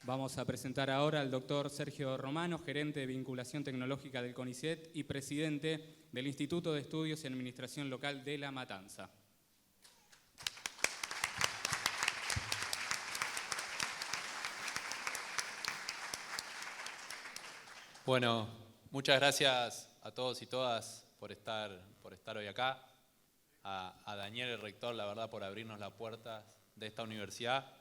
Vamos a presentar ahora al doctor Sergio Romano, gerente de vinculación tecnológica del CONICET y presidente del Instituto de Estudios y Administración Local de La Matanza. Bueno, muchas gracias a todos y todas por estar hoy acá. A Daniel, el rector, la verdad, por abrirnos las puertas de esta universidad.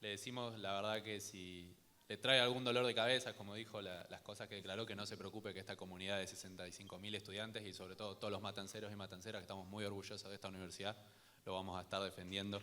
Le decimos, la verdad, que si le trae algún dolor de cabeza, como dijo las cosas que declaró, que no se preocupe, que esta comunidad de 65.000 estudiantes y sobre todo todos los matanceros y matanceras que estamos muy orgullosos de esta universidad, lo vamos a estar defendiendo.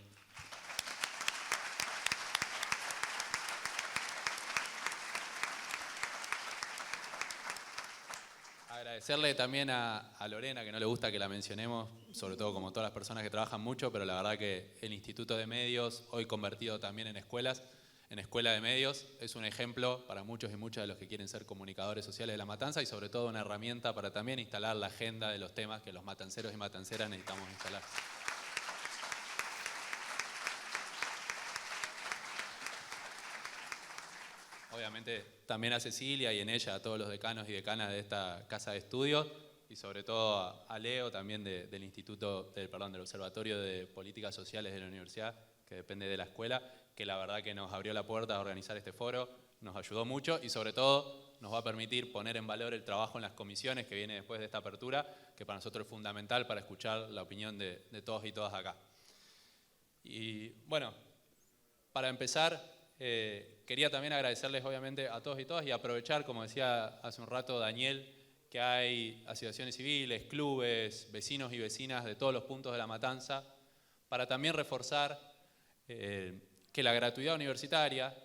Agradecerle también a Lorena, que no le gusta que la mencionemos, sobre todo como todas las personas que trabajan mucho, pero la verdad que el Instituto de Medios, hoy convertido también en escuelas, en Escuela de Medios, es un ejemplo para muchos y muchas de los que quieren ser comunicadores sociales de La Matanza y sobre todo una herramienta para también instalar la agenda de los temas que los matanceros y matanceras necesitamos instalar. Obviamente también a Cecilia y en ella a todos los decanos y decanas de esta casa de estudios y sobre todo a Leo también del del Observatorio de Políticas Sociales de la Universidad, que depende de la escuela, que la verdad que nos abrió la puerta a organizar este foro, nos ayudó mucho y sobre todo nos va a permitir poner en valor el trabajo en las comisiones que viene después de esta apertura, que para nosotros es fundamental para escuchar la opinión de todos y todas acá. Y bueno, para empezar, quería también agradecerles obviamente a todos y todas y aprovechar, como decía hace un rato Daniel, que hay asociaciones civiles, clubes, vecinos y vecinas de todos los puntos de La Matanza, para también reforzar que la gratuidad universitaria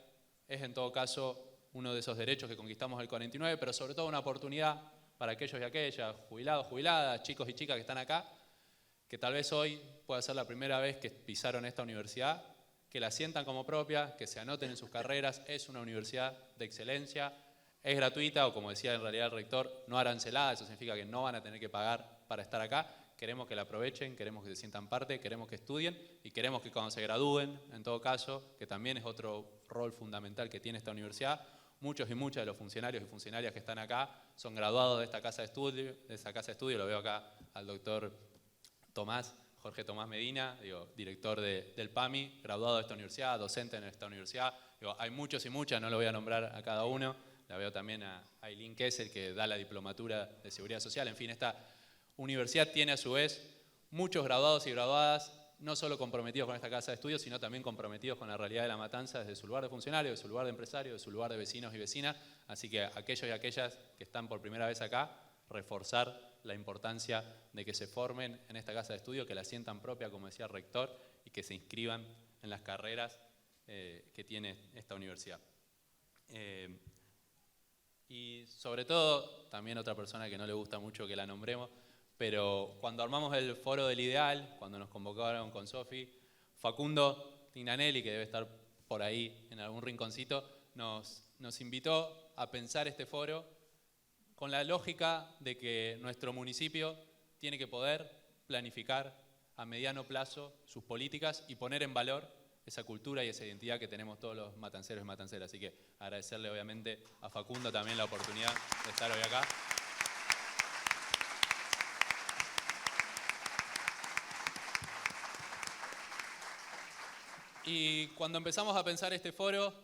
es en todo caso uno de esos derechos que conquistamos el 49, pero sobre todo una oportunidad para aquellos y aquellas, jubilados, jubiladas, chicos y chicas que están acá, que tal vez hoy pueda ser la primera vez que pisaron esta universidad, que la sientan como propia, que se anoten en sus carreras. Es una universidad de excelencia, es gratuita o, como decía en realidad el rector, no arancelada. Eso significa que no van a tener que pagar para estar acá. Queremos que la aprovechen, queremos que se sientan parte, queremos que estudien y queremos que cuando se gradúen, en todo caso, que también es otro rol fundamental que tiene esta universidad, muchos y muchas de los funcionarios y funcionarias que están acá son graduados de esta casa de estudio, lo veo acá al doctor Jorge Tomás Medina, director del PAMI, graduado de esta universidad, docente en esta universidad. Hay muchos y muchas, no lo voy a nombrar a cada uno. La veo también a Aileen Kessel, que da la diplomatura de Seguridad Social. En fin, esta universidad tiene a su vez muchos graduados y graduadas, no solo comprometidos con esta casa de estudios, sino también comprometidos con la realidad de La Matanza desde su lugar de funcionario, de su lugar de empresario, de su lugar de vecinos y vecinas. Así que aquellos y aquellas que están por primera vez acá, reforzar la importancia de que se formen en esta casa de estudio, que la sientan propia, como decía el rector, y que se inscriban en las carreras que tiene esta universidad. Y sobre todo, también otra persona que no le gusta mucho que la nombremos, pero cuando armamos el foro del ideal, cuando nos convocaron con Sofi, Facundo Tignanelli, que debe estar por ahí en algún rinconcito, nos invitó a pensar este foro con la lógica de que nuestro municipio tiene que poder planificar a mediano plazo sus políticas y poner en valor esa cultura y esa identidad que tenemos todos los matanceros y matanceras. Así que agradecerle obviamente a Facundo también la oportunidad de estar hoy acá. Y cuando empezamos a pensar este foro,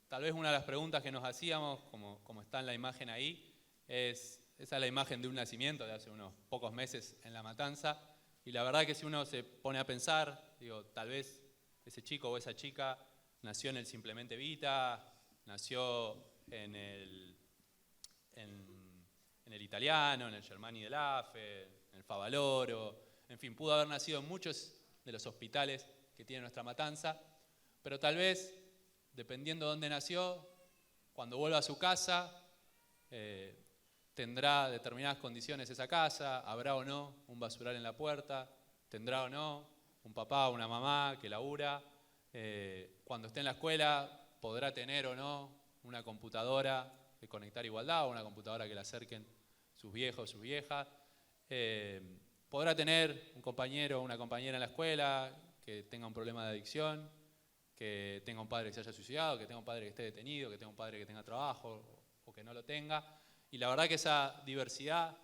tal vez una de las preguntas que nos hacíamos, como está en la imagen ahí, esa es la imagen de un nacimiento de hace unos pocos meses en La Matanza, y la verdad que si uno se pone a pensar, tal vez ese chico o esa chica nació en el Simplemente Vita, nació en el Italiano, en el Germani del AFE, en el Favaloro, en fin, pudo haber nacido en muchos de los hospitales que tiene nuestra Matanza, pero tal vez, dependiendo de dónde nació, cuando vuelva a su casa, tendrá determinadas condiciones esa casa, habrá o no un basural en la puerta, tendrá o no un papá o una mamá que labura, cuando esté en la escuela podrá tener o no una computadora de Conectar Igualdad o una computadora que le acerquen sus viejos, sus viejas, podrá tener un compañero o una compañera en la escuela que tenga un problema de adicción, que tenga un padre que se haya suicidado, que tenga un padre que esté detenido, que tenga un padre que tenga trabajo o que no lo tenga. Y la verdad que esa diversidad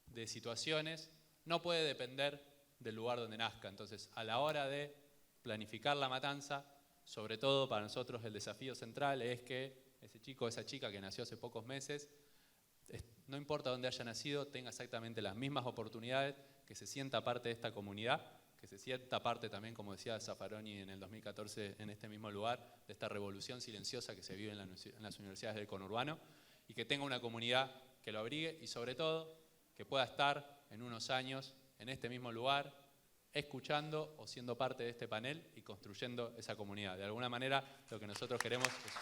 de situaciones no puede depender del lugar donde nazca. Entonces, a la hora de planificar la matanza, sobre todo para nosotros el desafío central es que ese chico o esa chica que nació hace pocos meses, no importa dónde haya nacido, tenga exactamente las mismas oportunidades, que se sienta parte de esta comunidad, que se sienta parte también, como decía Zaffaroni en el 2014, en este mismo lugar, de esta revolución silenciosa que se vive en las universidades del conurbano, y que tenga una comunidad que lo abrigue y sobre todo que pueda estar en unos años en este mismo lugar, escuchando o siendo parte de este panel y construyendo esa comunidad. De alguna manera, lo que nosotros queremos es...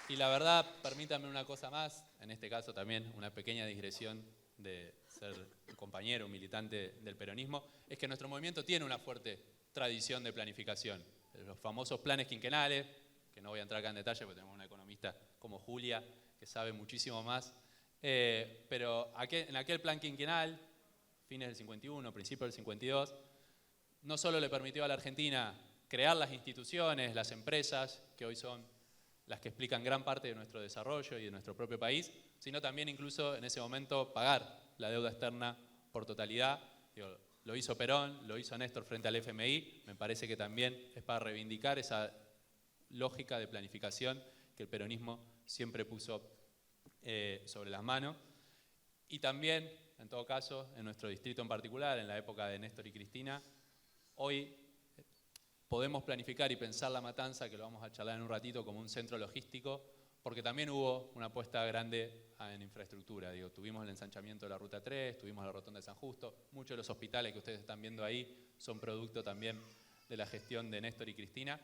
Y la verdad, permítanme una cosa más, en este caso también una pequeña digresión de ser un compañero, un militante del peronismo, es que nuestro movimiento tiene una fuerte tradición de planificación. Los famosos planes quinquenales, que no voy a entrar acá en detalle porque tenemos una economista como Julia, que sabe muchísimo más, pero en aquel plan quinquenal, fines del 51, principios del 52, no solo le permitió a la Argentina crear las instituciones, las empresas, que hoy son las que explican gran parte de nuestro desarrollo y de nuestro propio país, sino también incluso en ese momento pagar la deuda externa por totalidad. Digo, lo hizo Perón, lo hizo Néstor frente al FMI, me parece que también es para reivindicar esa lógica de planificación que el peronismo siempre puso sobre las manos. Y también, en todo caso, en nuestro distrito en particular, en la época de Néstor y Cristina, hoy podemos planificar y pensar la matanza, que lo vamos a charlar en un ratito, como un centro logístico, porque también hubo una apuesta grande en infraestructura. Digo, tuvimos el ensanchamiento de la Ruta 3, tuvimos la Rotonda de San Justo, muchos de los hospitales que ustedes están viendo ahí son producto también de la gestión de Néstor y Cristina.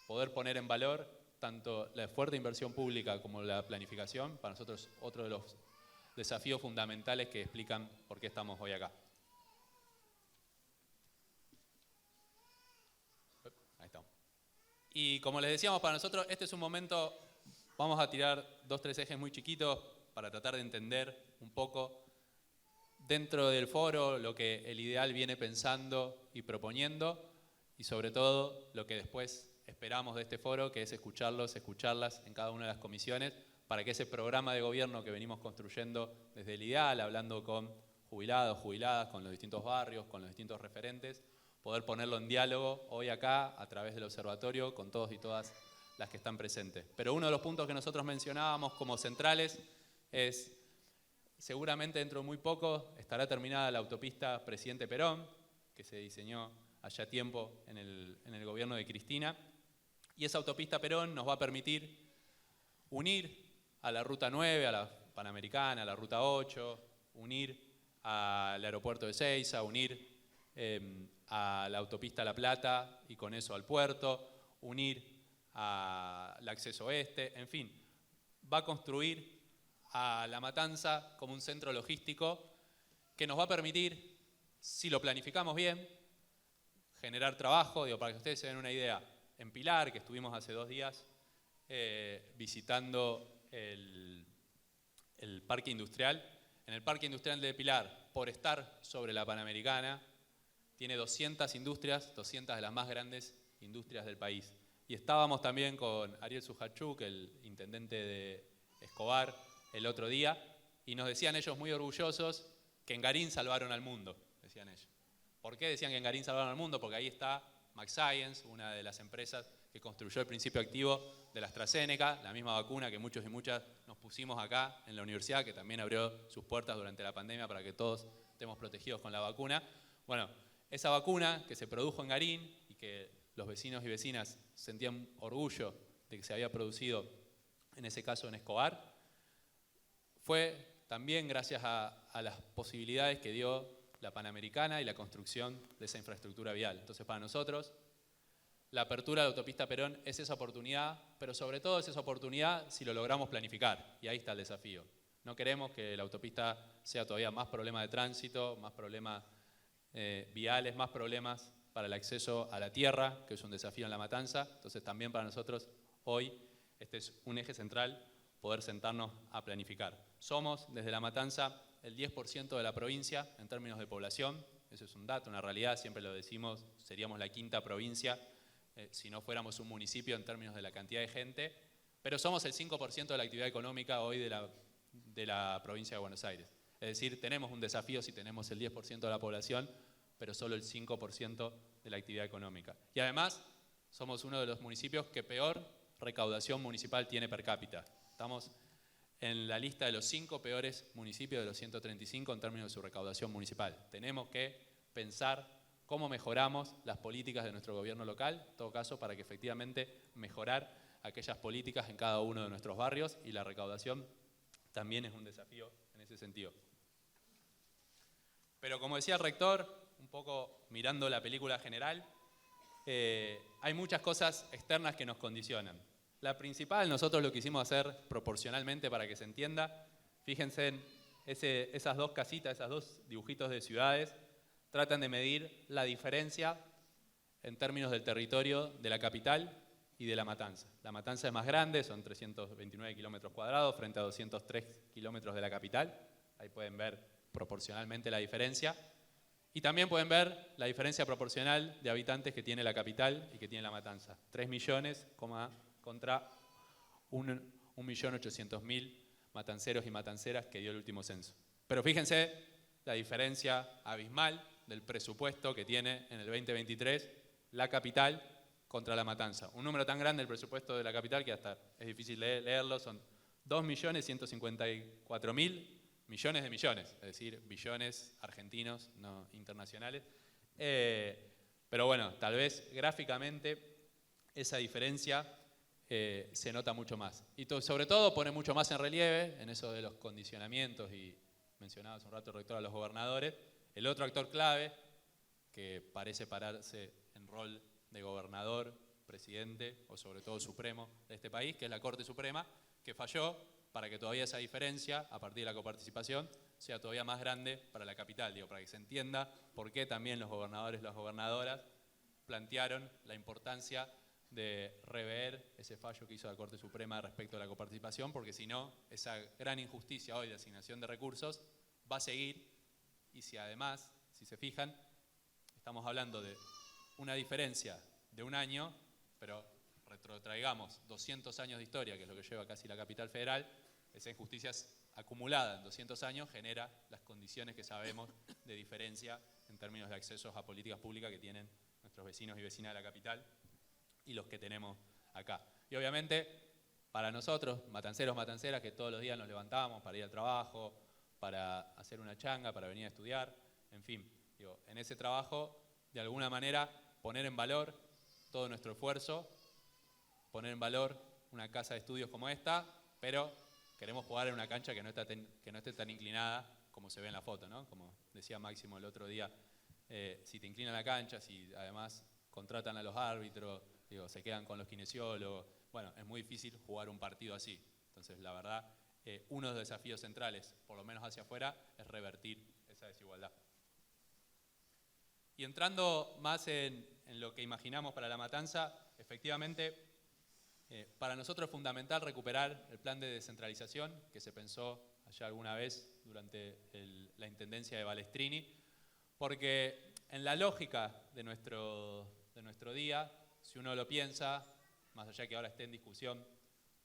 Poder poner en valor tanto la fuerte inversión pública como la planificación, para nosotros otro de los desafíos fundamentales que explican por qué estamos hoy acá. Ahí estamos. Y como les decíamos, para nosotros este es un momento, vamos a tirar 2 o 3 ejes muy chiquitos para tratar de entender un poco dentro del foro lo que el ideal viene pensando y proponiendo, y sobre todo lo que después esperamos de este foro, que es escucharlas en cada una de las comisiones, para que ese programa de gobierno que venimos construyendo desde el ideal, hablando con jubilados, jubiladas, con los distintos barrios, con los distintos referentes, poder ponerlo en diálogo hoy acá, a través del observatorio, con todos y todas las que están presentes. Pero uno de los puntos que nosotros mencionábamos como centrales es, seguramente dentro de muy poco estará terminada la autopista Presidente Perón, que se diseñó allá tiempo en el gobierno de Cristina, y esa autopista Perón nos va a permitir unir a la Ruta 9, a la Panamericana, a la Ruta 8, unir al aeropuerto de Ezeiza, unir a la autopista La Plata y con eso al puerto, unir al acceso oeste, en fin, va a construir a La Matanza como un centro logístico que nos va a permitir, si lo planificamos bien, generar trabajo. Digo, para que ustedes se den una idea, en Pilar, que estuvimos hace 2 días visitando el parque industrial, en el parque industrial de Pilar, por estar sobre la Panamericana, tiene 200 industrias, 200 de las más grandes industrias del país. Y estábamos también con Ariel Sujachuk, el intendente de Escobar, el otro día, y nos decían ellos muy orgullosos que en Garín salvaron al mundo, decían ellos. ¿Por qué decían que en Garín salvaron al mundo? Porque ahí está MagScience, una de las empresas que construyó el principio activo de la AstraZeneca, la misma vacuna que muchos y muchas nos pusimos acá en la universidad, que también abrió sus puertas durante la pandemia para que todos estemos protegidos con la vacuna. Bueno, esa vacuna que se produjo en Garín y que los vecinos y vecinas sentían orgullo de que se había producido, en ese caso en Escobar, fue también gracias a las posibilidades que dio la Panamericana y la construcción de esa infraestructura vial. Entonces, para nosotros, la apertura de la autopista Perón es esa oportunidad, pero sobre todo es esa oportunidad si lo logramos planificar, y ahí está el desafío. No queremos que la autopista sea todavía más problema de tránsito, más problemas viales, más problemas para el acceso a la tierra, que es un desafío en La Matanza. Entonces, también para nosotros, hoy, este es un eje central, poder sentarnos a planificar. Somos, desde La Matanza, el 10% de la provincia en términos de población. Eso es un dato, una realidad, siempre lo decimos, seríamos la quinta provincia si no fuéramos un municipio en términos de la cantidad de gente, pero somos el 5% de la actividad económica hoy de la provincia de Buenos Aires. Es decir, tenemos un desafío si tenemos el 10% de la población, pero solo el 5% de la actividad económica. Y además, somos uno de los municipios que peor recaudación municipal tiene per cápita. Estamos en la lista de los 5 peores municipios de los 135 en términos de su recaudación municipal. Tenemos que pensar cómo mejoramos las políticas de nuestro gobierno local, en todo caso, para que efectivamente mejorar aquellas políticas en cada uno de nuestros barrios, y la recaudación también es un desafío en ese sentido. Pero como decía el rector, un poco mirando la película general, hay muchas cosas externas que nos condicionan. La principal, nosotros lo quisimos hacer proporcionalmente para que se entienda. Fíjense en esas dos casitas, esos dos dibujitos de ciudades, tratan de medir la diferencia en términos del territorio de la capital y de La Matanza. La Matanza es más grande, son 329 kilómetros cuadrados frente a 203 kilómetros de la capital. Ahí pueden ver proporcionalmente la diferencia. Y también pueden ver la diferencia proporcional de habitantes que tiene la capital y que tiene La Matanza. 3 millones contra 1.800.000 matanceros y matanceras que dio el último censo. Pero fíjense la diferencia abismal del presupuesto que tiene en el 2023 la capital contra La Matanza. Un número tan grande el presupuesto de la capital que hasta es difícil leerlo, son 2.154.000 millones de millones, es decir, billones argentinos, no internacionales. Pero bueno, tal vez gráficamente esa diferencia se nota mucho más. Y sobre todo pone mucho más en relieve, en eso de los condicionamientos, y mencionaba hace un rato el rector a los gobernadores, el otro actor clave, que parece pararse en rol de gobernador, presidente o sobre todo supremo de este país, que es la Corte Suprema, que falló para que todavía esa diferencia, a partir de la coparticipación, sea todavía más grande para la capital. Digo, para que se entienda por qué también los gobernadores y las gobernadoras plantearon la importancia de rever ese fallo que hizo la Corte Suprema respecto a la coparticipación, porque si no, esa gran injusticia hoy de asignación de recursos va a seguir, y si además, si se fijan, estamos hablando de una diferencia de un año, pero retrotraigamos 200 años de historia, que es lo que lleva casi la capital federal, esa injusticia acumulada en 200 años genera las condiciones que sabemos de diferencia en términos de accesos a políticas públicas que tienen nuestros vecinos y vecinas de la capital y los que tenemos acá. Y obviamente, para nosotros, matanceros, matanceras, que todos los días nos levantamos para ir al trabajo, para hacer una changa, para venir a estudiar, en fin, digo, en ese trabajo, de alguna manera, poner en valor todo nuestro esfuerzo, poner en valor una casa de estudios como esta, pero queremos jugar en una cancha que no esté tan inclinada como se ve en la foto, ¿no? Como decía Máximo el otro día, si te inclinan la cancha, si además contratan a los árbitros, digo, se quedan con los kinesiólogos, bueno, es muy difícil jugar un partido así. Entonces, la verdad, uno de los desafíos centrales, por lo menos hacia afuera, es revertir esa desigualdad. Y entrando más en lo que imaginamos para La Matanza, efectivamente, para nosotros es fundamental recuperar el plan de descentralización que se pensó allá alguna vez durante la intendencia de Balestrini, porque en la lógica de nuestro día, si uno lo piensa, más allá que ahora esté en discusión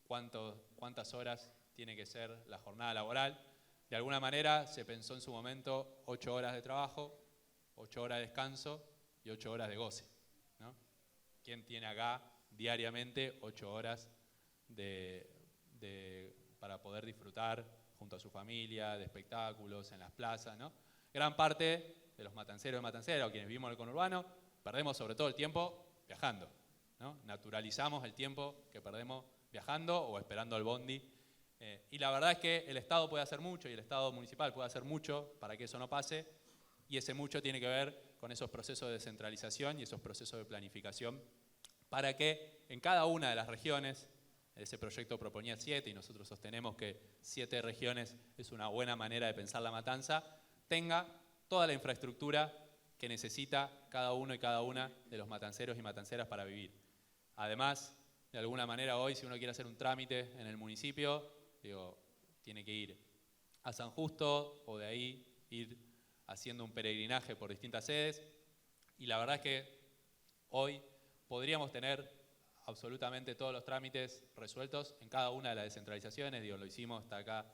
cuántas horas tiene que ser la jornada laboral, de alguna manera se pensó en su momento 8 horas de trabajo, 8 horas de descanso y 8 horas de goce, ¿no? ¿Quién tiene acá diariamente 8 horas para poder disfrutar junto a su familia, de espectáculos, en las plazas, ¿no? Gran parte de los matanceros y matanceras, o quienes vivimos en el conurbano, perdemos sobre todo el tiempo viajando, ¿no? Naturalizamos el tiempo que perdemos viajando o esperando al bondi. Y la verdad es que el Estado puede hacer mucho, y el Estado municipal puede hacer mucho para que eso no pase, y ese mucho tiene que ver con esos procesos de descentralización y esos procesos de planificación, para que en cada una de las regiones, ese proyecto proponía 7 y nosotros sostenemos que 7 regiones es una buena manera de pensar La Matanza, tenga toda la infraestructura que necesita cada uno y cada una de los matanceros y matanceras para vivir. Además, de alguna manera hoy, si uno quiere hacer un trámite en el municipio, digo, tiene que ir a San Justo o de ahí ir haciendo un peregrinaje por distintas sedes. Y la verdad es que hoy podríamos tener absolutamente todos los trámites resueltos en cada una de las descentralizaciones. Lo hicimos hasta acá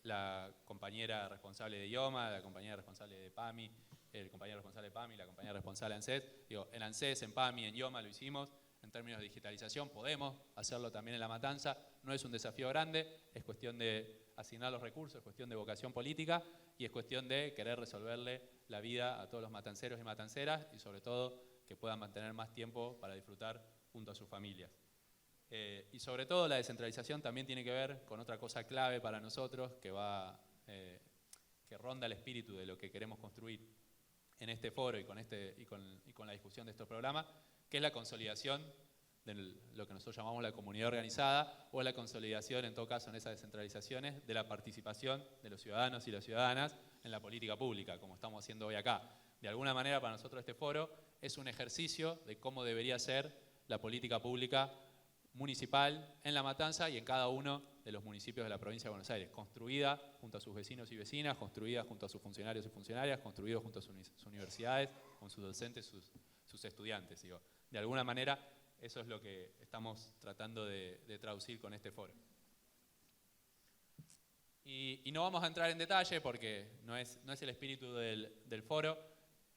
la compañera responsable de IOMA, la compañera responsable de PAMI, el compañero responsable de PAMI, la compañera responsable de ANSES. En ANSES, en PAMI, en IOMA lo hicimos. En términos de digitalización podemos hacerlo también en La Matanza. No es un desafío grande, es cuestión de asignar los recursos, es cuestión de vocación política y es cuestión de querer resolverle la vida a todos los matanceros y matanceras y sobre todo que puedan mantener más tiempo para disfrutar junto a sus familias. Y sobre todo la descentralización también tiene que ver con otra cosa clave para nosotros que ronda el espíritu de lo que queremos construir en este foro y con la discusión de estos programas, que es la consolidación de lo que nosotros llamamos la comunidad organizada o la consolidación, en todo caso, en esas descentralizaciones, de la participación de los ciudadanos y las ciudadanas en la política pública, como estamos haciendo hoy acá. De alguna manera, para nosotros este foro es un ejercicio de cómo debería ser la política pública municipal en La Matanza y en cada uno de los municipios de la provincia de Buenos Aires, construida junto a sus vecinos y vecinas, construida junto a sus funcionarios y funcionarias, construida junto a sus universidades, con sus docentes, sus estudiantes. De alguna manera, eso es lo que estamos tratando de traducir con este foro. Y no vamos a entrar en detalle porque no es el espíritu del foro,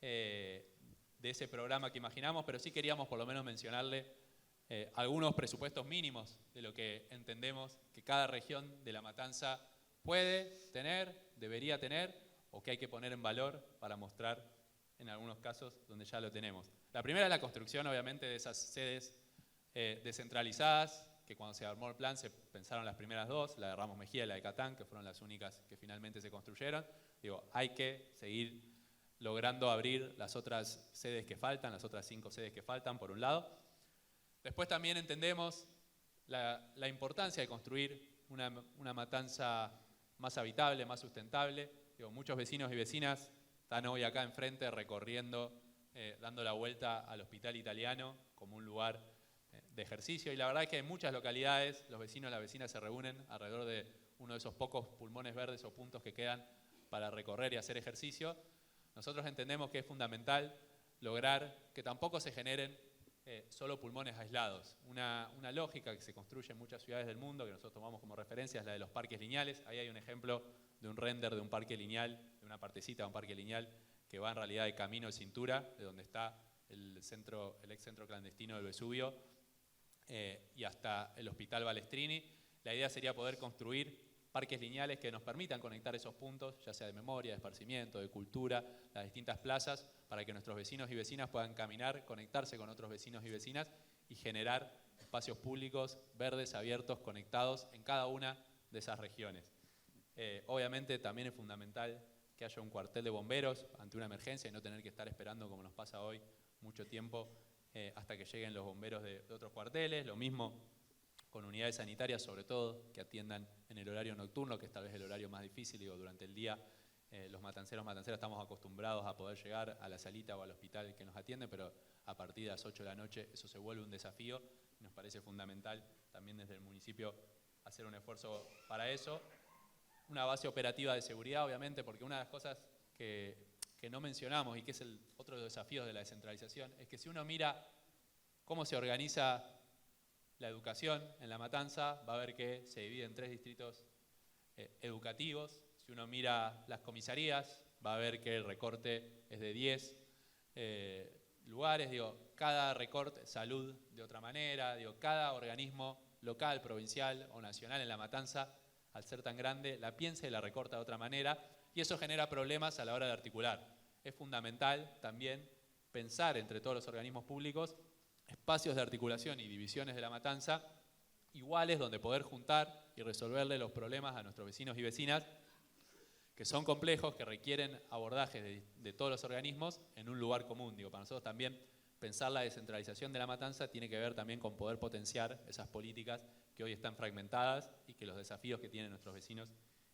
de ese programa que imaginamos, pero sí queríamos por lo menos mencionarle algunos presupuestos mínimos de lo que entendemos que cada región de La Matanza puede tener, debería tener, o que hay que poner en valor para mostrar en algunos casos donde ya lo tenemos. La primera es la construcción, obviamente, de esas sedes descentralizadas, que cuando se armó el plan se pensaron las primeras dos, la de Ramos Mejía y la de Catán, que fueron las únicas que finalmente se construyeron. Hay que seguir logrando abrir las otras sedes que faltan, las otras 5 sedes que faltan, por un lado. Después también entendemos la importancia de construir una Matanza más habitable, más sustentable. Muchos vecinos y vecinas están hoy acá enfrente recorriendo, dando la vuelta al Hospital Italiano como un lugar de ejercicio. Y la verdad es que en muchas localidades los vecinos y las vecinas se reúnen alrededor de uno de esos pocos pulmones verdes o puntos que quedan para recorrer y hacer ejercicio. Nosotros entendemos que es fundamental lograr que tampoco se generen solo pulmones aislados. Una lógica que se construye en muchas ciudades del mundo, que nosotros tomamos como referencia, es la de los parques lineales. Ahí hay un ejemplo de un render de un parque lineal, de una partecita de un parque lineal, que va en realidad de camino de Cintura, de donde está el ex centro clandestino del Vesubio, y hasta el Hospital Balestrini. La idea sería poder construir parques lineales que nos permitan conectar esos puntos, ya sea de memoria, de esparcimiento, de cultura, las distintas plazas, para que nuestros vecinos y vecinas puedan caminar, conectarse con otros vecinos y vecinas y generar espacios públicos, verdes, abiertos, conectados en cada una de esas regiones. Obviamente también es fundamental que haya un cuartel de bomberos ante una emergencia y no tener que estar esperando, como nos pasa hoy, mucho tiempo hasta que lleguen los bomberos de otros cuarteles. Lo mismo con unidades sanitarias, sobre todo, que atiendan en el horario nocturno, que es tal vez el horario más difícil. Durante el día los matanceros, matanceras estamos acostumbrados a poder llegar a la salita o al hospital que nos atiende, pero a partir de las 8 de la noche eso se vuelve un desafío y nos parece fundamental también desde el municipio hacer un esfuerzo para eso. Una base operativa de seguridad, obviamente, porque una de las cosas que no mencionamos y que es otro de los desafíos de la descentralización es que si uno mira cómo se organiza la educación en La Matanza, va a ver que se divide en 3 distritos educativos. Si uno mira las comisarías, va a ver que el recorte es de 10 lugares. Cada recorte, salud de otra manera, cada organismo local, provincial o nacional en La Matanza, al ser tan grande, la piensa y la recorta de otra manera, y eso genera problemas a la hora de articular. Es fundamental también pensar entre todos los organismos públicos espacios de articulación y divisiones de La Matanza iguales, donde poder juntar y resolverle los problemas a nuestros vecinos y vecinas, que son complejos, que requieren abordajes de todos los organismos en un lugar común. Para nosotros también pensar la descentralización de La Matanza tiene que ver también con poder potenciar esas políticas que hoy están fragmentadas y que los desafíos que tienen nuestros vecinos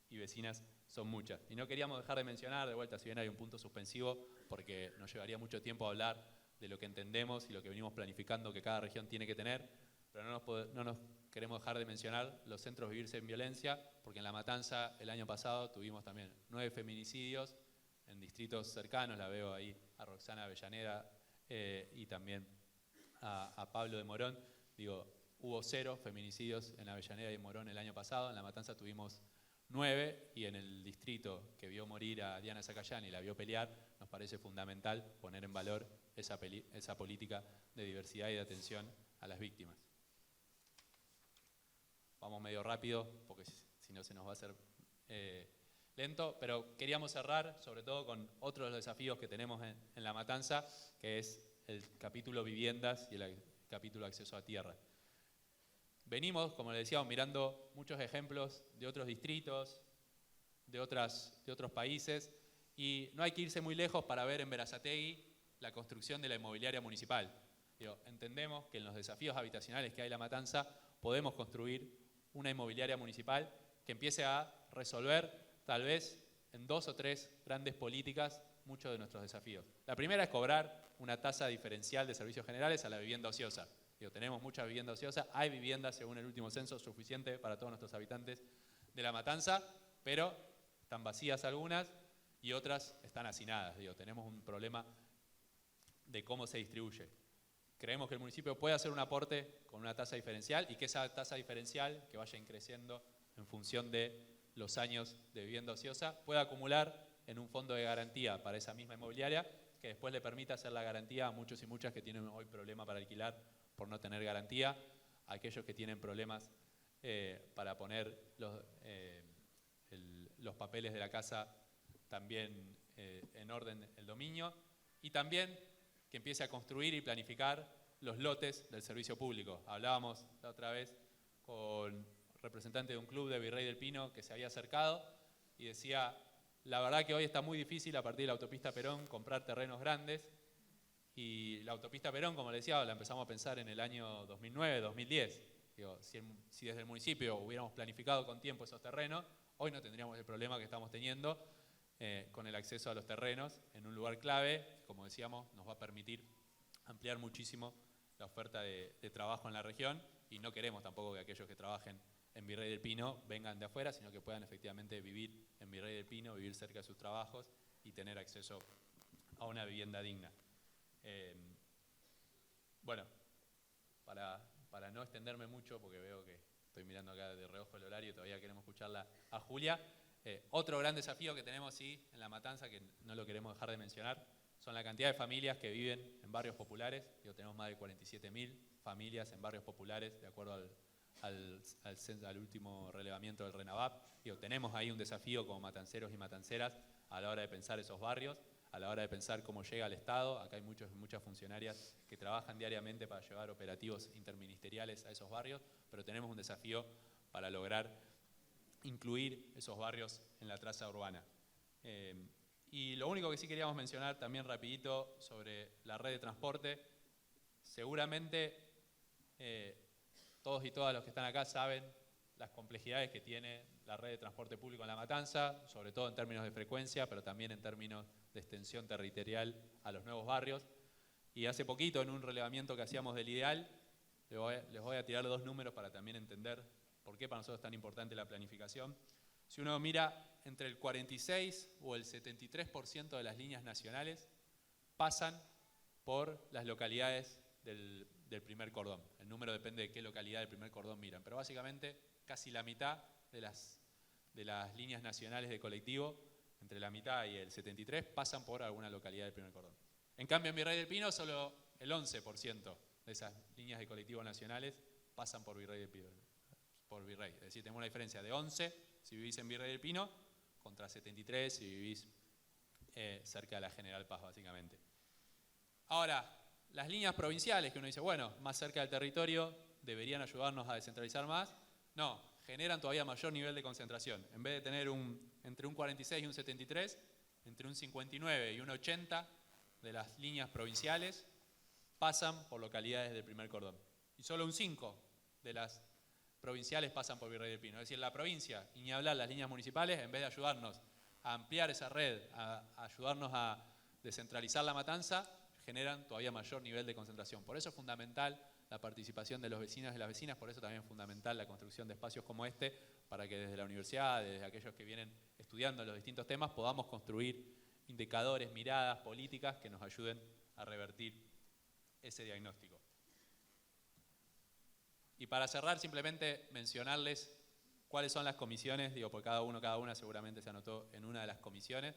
y vecinas son muchas. Y no queríamos dejar de mencionar, de vuelta, si bien hay un punto suspensivo, porque nos llevaría mucho tiempo hablar de lo que entendemos y lo que venimos planificando que cada región tiene que tener, pero no nos queremos dejar de mencionar los centros Vivir Sin Violencia, porque en La Matanza el año pasado tuvimos también 9 feminicidios en distritos cercanos, la veo ahí a Roxana Avellaneda y también a Pablo de Morón. Digo, hubo 0 feminicidios en Avellaneda y Morón el año pasado, en La Matanza tuvimos 9, y en el distrito que vio morir a Diana Zacayán y la vio pelear, nos parece fundamental poner en valor esa política de diversidad y de atención a las víctimas. Vamos medio rápido, porque si no se nos va a hacer lento, pero queríamos cerrar sobre todo con otro de los desafíos que tenemos en La Matanza, que es el capítulo viviendas y el capítulo acceso a tierra. Venimos, como les decíamos, mirando muchos ejemplos de otros distritos, de otros países, y no hay que irse muy lejos para ver en Berazategui la construcción de la inmobiliaria municipal. Entendemos que en los desafíos habitacionales que hay en La Matanza podemos construir una inmobiliaria municipal que empiece a resolver, tal vez en 2 o 3 grandes políticas, muchos de nuestros desafíos. La primera es cobrar una tasa diferencial de servicios generales a la vivienda ociosa. Tenemos mucha vivienda ociosa, hay viviendas, según el último censo, suficiente para todos nuestros habitantes de La Matanza, pero están vacías algunas y otras están hacinadas. Tenemos un problema de cómo se distribuye. Creemos que el municipio puede hacer un aporte con una tasa diferencial y que esa tasa diferencial, que vaya creciendo en función de los años de vivienda ociosa, pueda acumular en un fondo de garantía para esa misma inmobiliaria, que después le permita hacer la garantía a muchos y muchas que tienen hoy problema para alquilar por no tener garantía, a aquellos que tienen problemas para poner los papeles de la casa también en orden el dominio, y también que empiece a construir y planificar los lotes del servicio público. Hablábamos la otra vez con representante de un club de Virrey del Pino que se había acercado y decía, la verdad que hoy está muy difícil a partir de la autopista Perón comprar terrenos grandes, y la autopista Perón, como le decía, la empezamos a pensar en el año 2009, 2010. Si desde el municipio hubiéramos planificado con tiempo esos terrenos, hoy no tendríamos el problema que estamos teniendo con el acceso a los terrenos en un lugar clave, que, como decíamos, nos va a permitir ampliar muchísimo la oferta de trabajo en la región, y no queremos tampoco que aquellos que trabajen en Virrey del Pino vengan de afuera, sino que puedan efectivamente vivir en Virrey del Pino, vivir cerca de sus trabajos y tener acceso a una vivienda digna. Bueno, para no extenderme mucho, porque veo que estoy mirando acá de reojo el horario y todavía queremos escucharla a Julia, otro gran desafío que tenemos en La Matanza, que no lo queremos dejar de mencionar, son la cantidad de familias que viven en barrios populares. Tenemos más de 47.000 familias en barrios populares, de acuerdo al último relevamiento del RENAVAP. Tenemos ahí un desafío como matanceros y matanceras a la hora de pensar esos barrios, a la hora de pensar cómo llega al Estado. Acá hay muchas funcionarias que trabajan diariamente para llevar operativos interministeriales a esos barrios, pero tenemos un desafío para lograr incluir esos barrios en la traza urbana. Y lo único que sí queríamos mencionar también rapidito sobre la red de transporte. Seguramente todos y todas los que están acá saben las complejidades que tiene la red de transporte público en La Matanza, sobre todo en términos de frecuencia, pero también en términos de extensión territorial a los nuevos barrios. Y hace poquito, en un relevamiento que hacíamos del ideal, les voy a tirar 2 números para también entender por qué para nosotros es tan importante la planificación. Si uno mira, entre el 46 o el 73% de las líneas nacionales pasan por las localidades del primer cordón. El número depende de qué localidad del primer cordón miran, pero básicamente casi la mitad de las líneas nacionales de colectivo, entre la mitad y el 73%, pasan por alguna localidad del primer cordón. En cambio, en Virrey del Pino, solo el 11% de esas líneas de colectivo nacionales pasan por Virrey del Pino. Es decir, tenemos una diferencia de 11 si vivís en Virrey del Pino contra 73 si vivís cerca de la General Paz, básicamente. Ahora, las líneas provinciales, que uno dice, bueno, más cerca del territorio, deberían ayudarnos a descentralizar más. No, generan todavía mayor nivel de concentración. En vez de tener entre un 46 y un 73, entre un 59 y un 80 de las líneas provinciales pasan por localidades del primer cordón. Y solo un 5 de las provinciales pasan por Virrey del Pino. Es decir, la provincia, y ni hablar las líneas municipales, en vez de ayudarnos a ampliar esa red, a ayudarnos a descentralizar La Matanza, generan todavía mayor nivel de concentración. Por eso es fundamental la participación de los vecinos y las vecinas, por eso también es fundamental la construcción de espacios como este, para que desde la universidad, desde aquellos que vienen estudiando los distintos temas, podamos construir indicadores, miradas, políticas que nos ayuden a revertir ese diagnóstico. Y para cerrar, simplemente mencionarles cuáles son las comisiones, digo, porque cada una seguramente se anotó en una de las comisiones.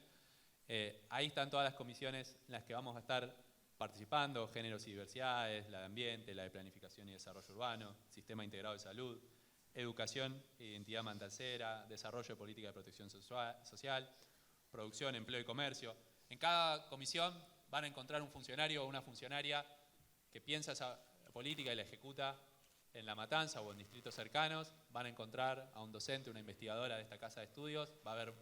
Ahí están todas las comisiones en las que vamos a estar participando: géneros y diversidades, la de ambiente, la de planificación y desarrollo urbano, sistema integrado de salud, educación e identidad matancera, desarrollo de política de protección social, producción, empleo y comercio. En cada comisión van a encontrar un funcionario o una funcionaria que piensa esa política y la ejecuta en La Matanza o en distritos cercanos. Van a encontrar a un docente, una investigadora de esta casa de estudios. Va a haber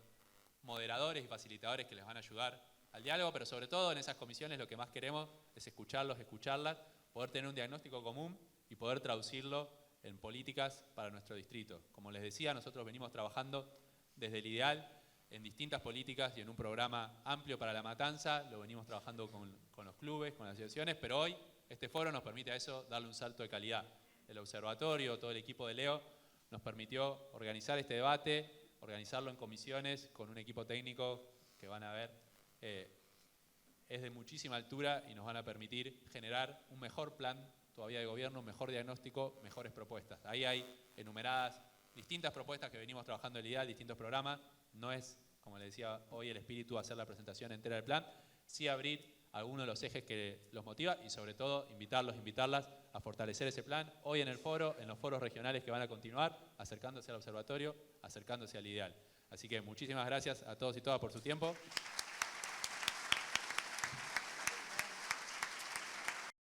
moderadores y facilitadores que les van a ayudar al diálogo, pero sobre todo en esas comisiones lo que más queremos es escucharlos, escucharlas, poder tener un diagnóstico común y poder traducirlo en políticas para nuestro distrito. Como les decía, nosotros venimos trabajando desde el ideal en distintas políticas y en un programa amplio para La Matanza. Lo venimos trabajando con los clubes, con las asociaciones, pero hoy este foro nos permite a eso darle un salto de calidad. El observatorio, todo el equipo de Leo, nos permitió organizar este debate, organizarlo en comisiones con un equipo técnico que van a ver es de muchísima altura y nos van a permitir generar un mejor plan todavía de gobierno, un mejor diagnóstico, mejores propuestas. Ahí hay enumeradas distintas propuestas que venimos trabajando en el IDEAL, distintos programas. No es, como les decía hoy, el espíritu hacer la presentación entera del plan, sí abrir algunos de los ejes que los motiva y sobre todo invitarlas a fortalecer ese plan hoy en el foro, en los foros regionales que van a continuar, acercándose al observatorio, acercándose al IDEAL. Así que muchísimas gracias a todos y todas por su tiempo.